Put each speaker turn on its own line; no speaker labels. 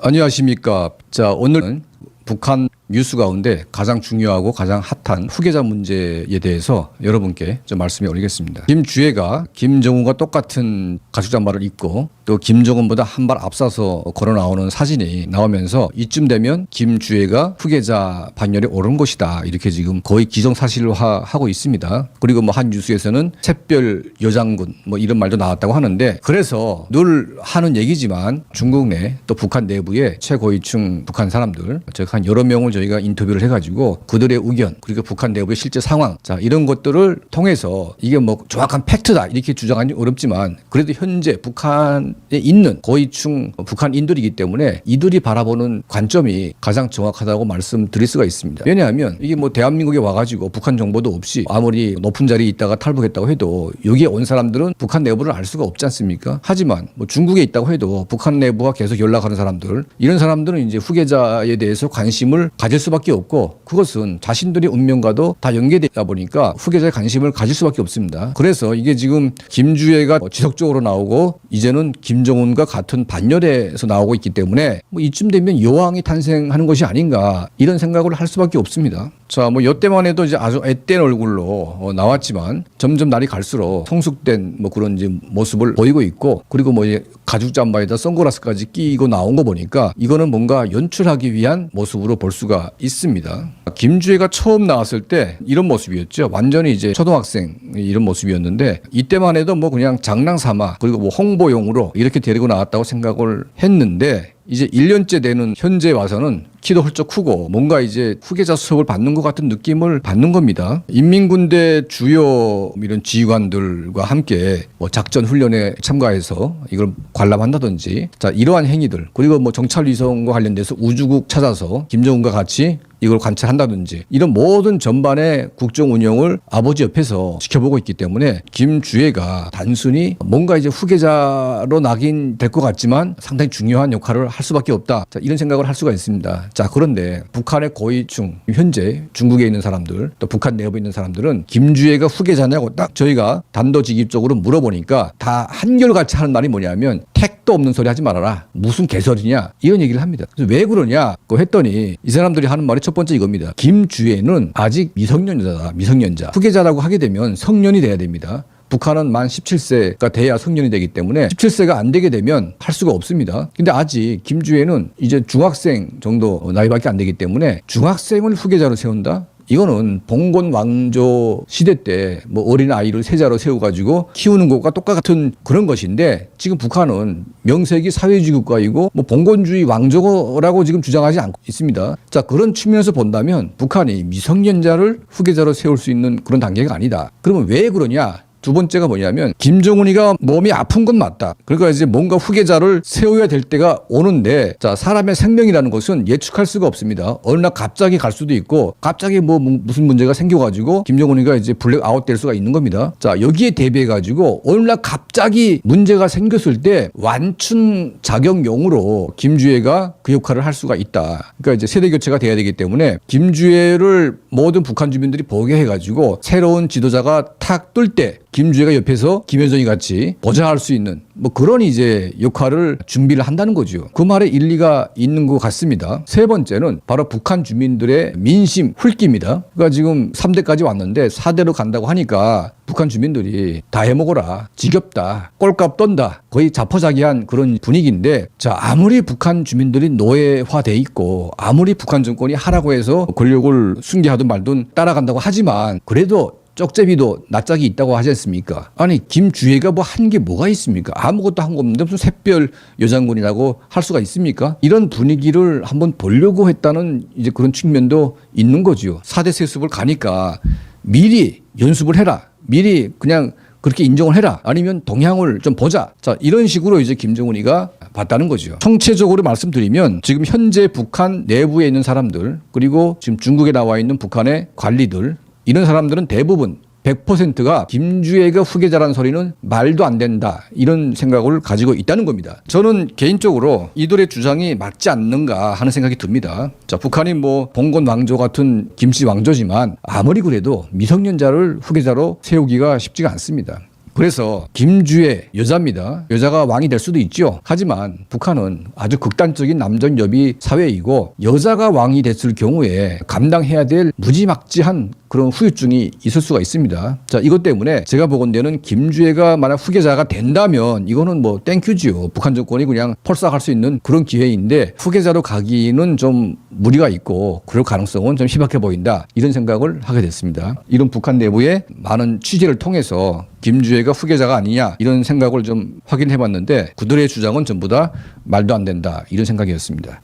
안녕하십니까. 자, 오늘은 북한 뉴스 가운데 가장 중요하고 가장 핫한 후계자 문제에 대해서 여러분께 좀 말씀을 올리겠습니다. 김주애가 김정은과 똑같은 가죽 잠바를 입고 또 김정은보다 한 발 앞서서 걸어 나오는 사진이 나오면서 이쯤 되면 김주애가 후계자 반열에 오른 것이다. 이렇게 지금 거의 기정사실화하고 있습니다. 그리고 뭐 한 뉴스에서는 샛별 여장군 뭐 이런 말도 나왔다고 하는데, 그래서 늘 하는 얘기지만 중국 내 또 북한 내부의 최고위층 북한 사람들, 즉 한 여러 명을 저희가 인터뷰를 해가지고 그들의 의견, 그리고 북한 내부의 실제 상황, 자 이런 것들을 통해서 이게 뭐 정확한 팩트다 이렇게 주장하기 어렵지만, 그래도 현재 북한에 있는 고위층 북한인들이기 때문에 이들이 바라보는 관점이 가장 정확하다고 말씀드릴 수가 있습니다. 왜냐하면 이게 뭐 대한민국에 와가지고 북한 정보도 없이 아무리 높은 자리에 있다가 탈북했다고 해도 여기에 온 사람들은 북한 내부를 알 수가 없지 않습니까? 하지만 뭐 중국에 있다고 해도 북한 내부와 계속 연락하는 사람들, 이런 사람들은 이제 후계자에 대해서 관심을 가질 수밖에 없고, 그것은 자신들의 운명과도 다 연계되다 보니까 후계자에 관심을 가질 수밖에 없습니다. 그래서 이게 지금 김주애가 지속적으로 나오고 이제는 김정은과 같은 반열에서 나오고 있기 때문에 뭐 이쯤 되면 여왕이 탄생하는 것이 아닌가 이런 생각을 할 수밖에 없습니다. 자, 뭐 여태만 해도 이제 아주 앳된 얼굴로 나왔지만 점점 날이 갈수록 성숙된 뭐 그런 이제 모습을 보이고 있고, 그리고 뭐 이제 가죽 잠바에다 선글라스까지 끼고 나온 거 보니까 이거는 뭔가 연출하기 위한 모습으로 볼 수가 있습니다. 김주애가 처음 나왔을 때 이런 모습이었죠. 완전히 이제 초등학생 이런 모습이었는데, 이때만 해도 뭐 그냥 장난삼아 그리고 뭐 홍보용으로 이렇게 데리고 나왔다고 생각을 했는데, 이제 1년째 되는 현재 와서는 키도 훌쩍 크고 뭔가 이제 후계자 수업을 받는 것 같은 느낌을 받는 겁니다. 인민군대 주요 이런 지휘관들과 함께 뭐 작전 훈련에 참가해서 이걸 관람한다든지, 자 이러한 행위들, 그리고 뭐 정찰 위성과 관련돼서 우주국 찾아서 김정은과 같이 이걸 관찰한다든지, 이런 모든 전반의 국정 운영을 아버지 옆에서 지켜보고 있기 때문에 김주애가 단순히 뭔가 이제 후계자로 낙인될 것 같지만 상당히 중요한 역할을 할 수밖에 없다. 자, 이런 생각을 할 수가 있습니다. 자, 그런데 북한의 고위층, 현재 중국에 있는 사람들, 또 북한 내부에 있는 사람들은 김주애가 후계자냐고 딱 저희가 단도직입적으로 물어보니까 다 한결같이 하는 말이 뭐냐면, 택도 없는 소리 하지 말아라. 무슨 개소리냐. 이런 얘기를 합니다. 그래서 왜 그러냐 했더니 이 사람들이 하는 말이 첫 번째 이겁니다. 김주애는 아직 미성년자다. 미성년자. 후계자라고 하게 되면 성년이 돼야 됩니다. 북한은 만 17세가 돼야 성년이 되기 때문에 17세가 안 되게 되면 할 수가 없습니다. 근데 아직 김주애는 이제 중학생 정도 나이밖에 안 되기 때문에 중학생을 후계자로 세운다? 이거는 봉건 왕조 시대 때 뭐 어린 아이를 세자로 세워가지고 키우는 것과 똑같은 그런 것인데, 지금 북한은 명색이 사회주의 국가이고 뭐 봉건주의 왕조라고 지금 주장하지 않고 있습니다. 자, 그런 측면에서 본다면 북한이 미성년자를 후계자로 세울 수 있는 그런 단계가 아니다. 그러면 왜 그러냐? 두 번째가 뭐냐면, 김정은이가 몸이 아픈 건 맞다. 그러니까 이제 뭔가 후계자를 세워야 될 때가 오는데, 자, 사람의 생명이라는 것은 예측할 수가 없습니다. 어느 날 갑자기 갈 수도 있고, 갑자기 뭐 무슨 문제가 생겨가지고 김정은이가 이제 블랙아웃 될 수가 있는 겁니다. 자, 여기에 대비해가지고 어느 날 갑자기 문제가 생겼을 때 완충 작용용으로 김주애가 그 역할을 할 수가 있다. 그러니까 이제 세대 교체가 돼야 되기 때문에 김주애를 모든 북한 주민들이 보게 해가지고 새로운 지도자가 탁 뜰 때 김주애가 옆에서 김여정이 같이 보좌할 수 있는 뭐 그런 이제 역할을 준비를 한다는 거죠. 그 말에 일리가 있는 것 같습니다. 세 번째는 바로 북한 주민들의 민심 훑기입니다. 그러니까 지금 3대까지 왔는데 4대로 간다고 하니까 북한 주민들이 다 해먹어라, 지겹다, 꼴값 떤다, 거의 자포자기한 그런 분위기인데, 자 아무리 북한 주민들이 노예화돼 있고 아무리 북한 정권이 하라고 해서 권력을 숭배하든 말든 따라간다고 하지만, 그래도 쪽제비도 낯짝이 있다고 하지 않습니까? 아니 김주애가 뭐 한 게 뭐가 있습니까? 아무것도 한 거 없는데 무슨 샛별 여장군이라고 할 수가 있습니까? 이런 분위기를 한번 보려고 했다는 이제 그런 측면도 있는 거죠. 4대 세습을 가니까 미리 연습을 해라. 미리 그냥 그렇게 인정을 해라. 아니면 동향을 좀 보자. 자, 이런 식으로 이제 김정은이가 봤다는 거죠. 총체적으로 말씀드리면 지금 현재 북한 내부에 있는 사람들, 그리고 지금 중국에 나와 있는 북한의 관리들, 이런 사람들은 대부분 100%가 김주애가 후계자라는 소리는 말도 안 된다, 이런 생각을 가지고 있다는 겁니다. 저는 개인적으로 이들의 주장이 맞지 않는가 하는 생각이 듭니다. 자, 북한이 뭐 봉건 왕조 같은 김씨 왕조지만 아무리 그래도 미성년자를 후계자로 세우기가 쉽지가 않습니다. 그래서 김주애 여자입니다. 여자가 왕이 될 수도 있죠. 하지만 북한은 아주 극단적인 남전 여비 사회이고 여자가 왕이 됐을 경우에 감당해야 될 무지막지한 그런 후유증이 있을 수가 있습니다. 자, 이것 때문에 제가 보건대는 김주애가 만약 후계자가 된다면 이거는 뭐 땡큐지요. 북한 정권이 그냥 펄싹할 수 있는 그런 기회인데 후계자로 가기는 좀 무리가 있고 그럴 가능성은 좀 희박해 보인다. 이런 생각을 하게 됐습니다. 이런 북한 내부의 많은 취재를 통해서 김주애가 후계자가 아니냐 이런 생각을 좀 확인해 봤는데 그들의 주장은 전부 다 말도 안 된다 이런 생각이었습니다.